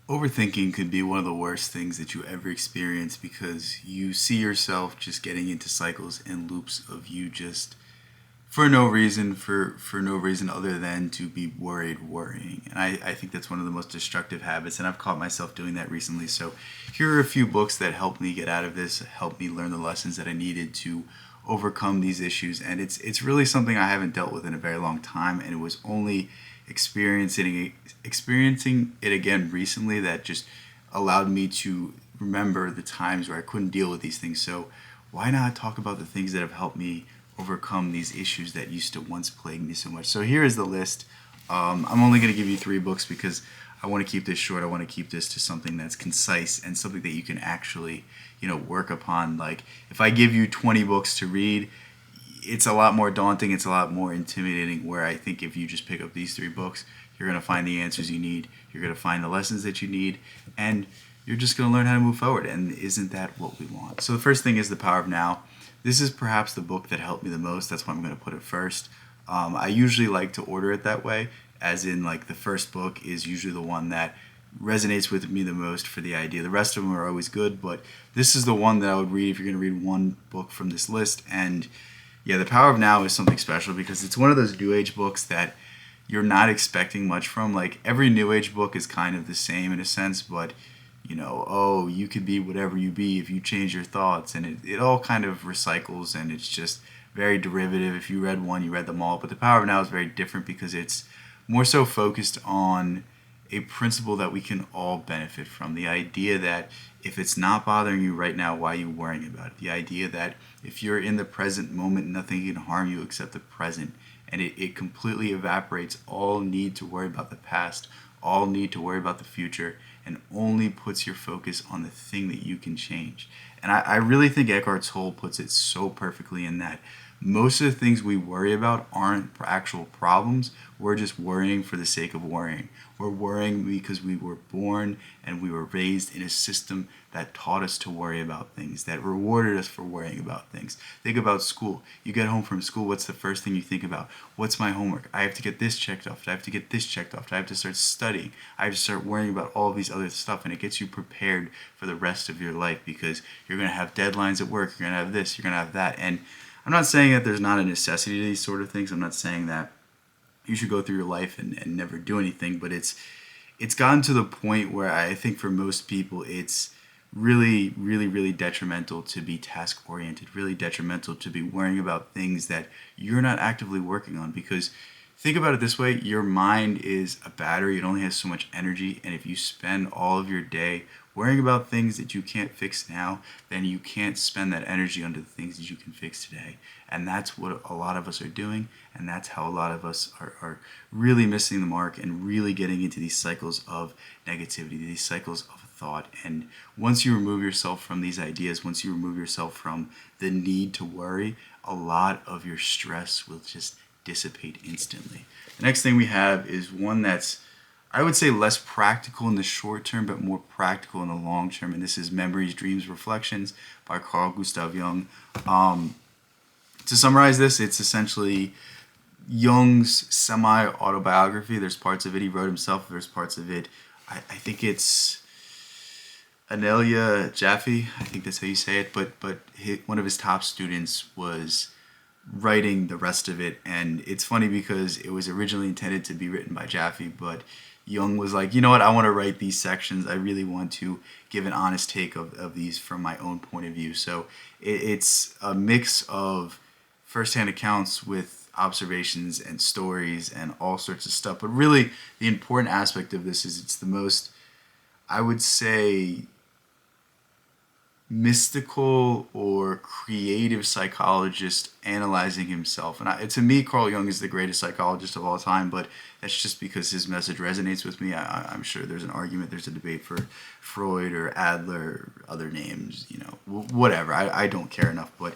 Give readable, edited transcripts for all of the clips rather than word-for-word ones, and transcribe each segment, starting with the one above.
Overthinking could be one of the worst things that you ever experience because you see yourself just getting into cycles and loops of you just for no reason other than to be worrying. And I think that's one of the most destructive habits, and I've caught myself doing that recently. So here are a few books that helped me get out of this, helped me learn the lessons that I needed to overcome these issues. And it's really something I haven't dealt with in a very long time, and it was only experiencing it again recently that just allowed me to remember the times where I couldn't deal with these things. So why not talk about the things that have helped me overcome these issues that used to once plague me so much? So here is the list. I'm only going to give you three books because I want to keep this short. I want to keep this to something that's concise and something that you can actually, work upon. Like if I give you 20 books to read, it's a lot more daunting. It's a lot more intimidating. Where I think if you just pick up these three books, you're going to find the answers you need. You're going to find the lessons that you need, and you're just going to learn how to move forward. And isn't that what we want? So the first thing is The Power of Now. This is perhaps the book that helped me the most. That's why I'm going to put it first. I usually like to order it that way, as in like the first book is usually the one that resonates with me the most for the idea. The rest of them are always good, but this is the one that I would read if you're going to read one book from this list. And yeah, The Power of Now is something special because it's one of those new age books that you're not expecting much from. Like every new age book is kind of the same in a sense, but oh, you could be whatever you be if you change your thoughts, and it all kind of recycles, and it's just very derivative. If you read one, you read them all. But The Power of Now is very different because it's more so focused on a principle that we can all benefit from. The idea that if it's not bothering you right now, why are you worrying about it? The idea that if you're in the present moment, nothing can harm you except the present. And it completely evaporates all need to worry about the past, all need to worry about the future, and only puts your focus on the thing that you can change. And I really think Eckhart Tolle puts it so perfectly in that most of the things we worry about aren't actual problems. We're just worrying for the sake of worrying. We're worrying because we were born and we were raised in a system that taught us to worry about things, that rewarded us for worrying about things. Think about school. You get home from school, what's the first thing you think about? What's my homework? I have to get this checked off. I have to get this checked off. I have to start studying. I have to start worrying about all of these other stuff, and it gets you prepared for the rest of your life because you're going to have deadlines at work. You're going to have this. You're going to have that. And I'm not saying that there's not a necessity to these sort of things. I'm not saying that you should go through your life and never do anything, but it's gotten to the point where I think for most people it's really detrimental to be task oriented, really detrimental to be worrying about things that you're not actively working on. Because think about it this way, your mind is a battery. It only has so much energy, and if you spend all of your day worrying about things that you can't fix now, then you can't spend that energy onto the things that you can fix today. And that's what a lot of us are doing, and that's how a lot of us are really missing the mark and really getting into these cycles of negativity, these cycles of thought. And once you remove yourself from these ideas, once you remove yourself from the need to worry, a lot of your stress will just dissipate instantly. The next thing we have is one that's, I would say, less practical in the short term, but more practical in the long term. And this is Memories, Dreams, Reflections by Carl Gustav Jung. To summarize this, it's essentially Jung's semi-autobiography. There's parts of it he wrote himself. There's parts of it, I think it's Anelia Jaffe. I think that's how you say it. But one of his top students was writing the rest of it. And it's funny because it was originally intended to be written by Jaffe, but Jung was like, you know what, I want to write these sections. I really want to give an honest take of these from my own point of view. So it's a mix of firsthand accounts with observations and stories and all sorts of stuff. But really, the important aspect of this is it's the most, I would say, mystical or creative psychologist analyzing himself. And to me, Carl Jung is the greatest psychologist of all time, but that's just because his message resonates with me. I'm sure there's an argument, there's a debate for Freud or Adler or other names, whatever. I don't care enough, but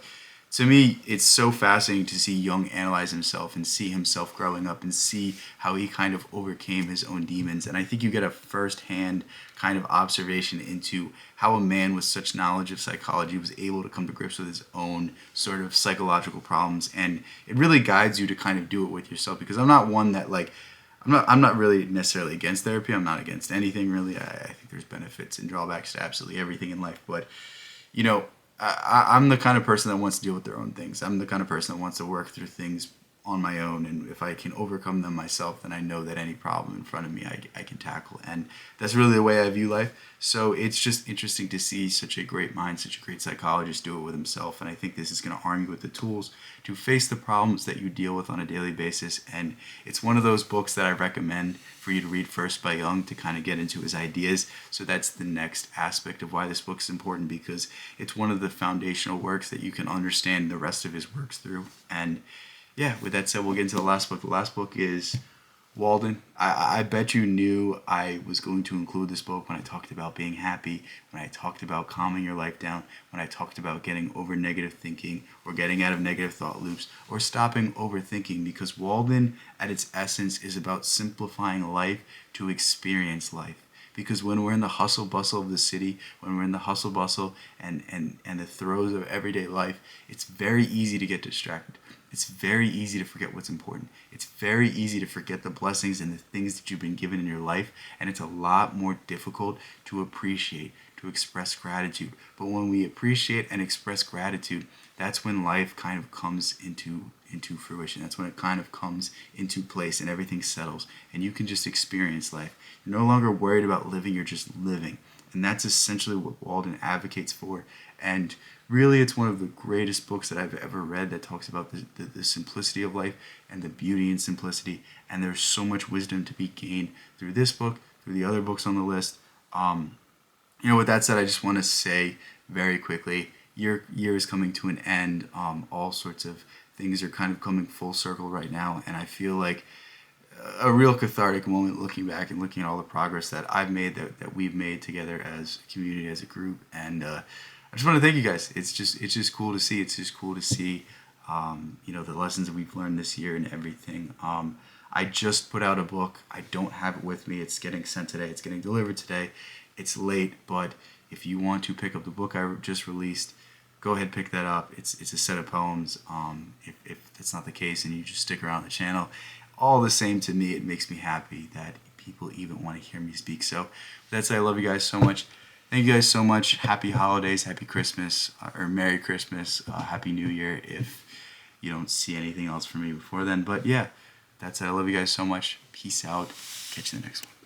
to me, it's so fascinating to see Jung analyze himself and see himself growing up and see how he kind of overcame his own demons. And I think you get a first-hand kind of observation into how a man with such knowledge of psychology was able to come to grips with his own sort of psychological problems. And it really guides you to kind of do it with yourself, because I'm not one that I'm not really necessarily against therapy. I'm not against anything really. I think there's benefits and drawbacks to absolutely everything in life. But you know, I'm the kind of person that wants to deal with their own things. I'm the kind of person that wants to work through things on my own, and if I can overcome them myself, then I know that any problem in front of me I can tackle. And that's really the way I view life. So it's just interesting to see such a great mind, such a great psychologist do it with himself. And I think this is going to arm you with the tools to face the problems that you deal with on a daily basis. And it's one of those books that I recommend for you to read first by Jung to kind of get into his ideas. So that's the next aspect of why this book is important, because it's one of the foundational works that you can understand the rest of his works through. And yeah, with that said, we'll get into the last book. The last book is Walden. I bet you knew I was going to include this book when I talked about being happy, when I talked about calming your life down, when I talked about getting over negative thinking or getting out of negative thought loops or stopping overthinking, because Walden at its essence is about simplifying life to experience life. Because when we're in the hustle bustle of the city, when we're in the hustle bustle and the throes of everyday life, it's very easy to get distracted. It's very easy to forget what's important. It's very easy to forget the blessings and the things that you've been given in your life. And it's a lot more difficult to appreciate, to express gratitude. But when we appreciate and express gratitude, that's when life kind of comes into fruition. That's when it kind of comes into place and everything settles. And you can just experience life. You're no longer worried about living, you're just living. And that's essentially what Walden advocates for. And really, it's one of the greatest books that I've ever read that talks about the simplicity of life and the beauty in simplicity. And there's so much wisdom to be gained through this book, through the other books on the list. With that said, I just want to say very quickly, year is coming to an end. All sorts of things are kind of coming full circle right now. And I feel like a real cathartic moment looking back and looking at all the progress that I've made, that we've made together as a community, as a group. And I just want to thank you guys. It's just cool to see. It's just cool to see, the lessons that we've learned this year and everything. I just put out a book. I don't have it with me. It's getting sent today. It's getting delivered today. It's late, but if you want to pick up the book I just released, go ahead, pick that up. It's a set of poems. If that's not the case and you just stick around the channel, all the same to me, it makes me happy that people even want to hear me speak. So with that said, I love you guys so much. Thank you guys so much. Happy holidays, happy Christmas, or Merry Christmas, Happy New Year if you don't see anything else from me before then. But yeah, that's it. I love you guys so much. Peace out. Catch you in the next one.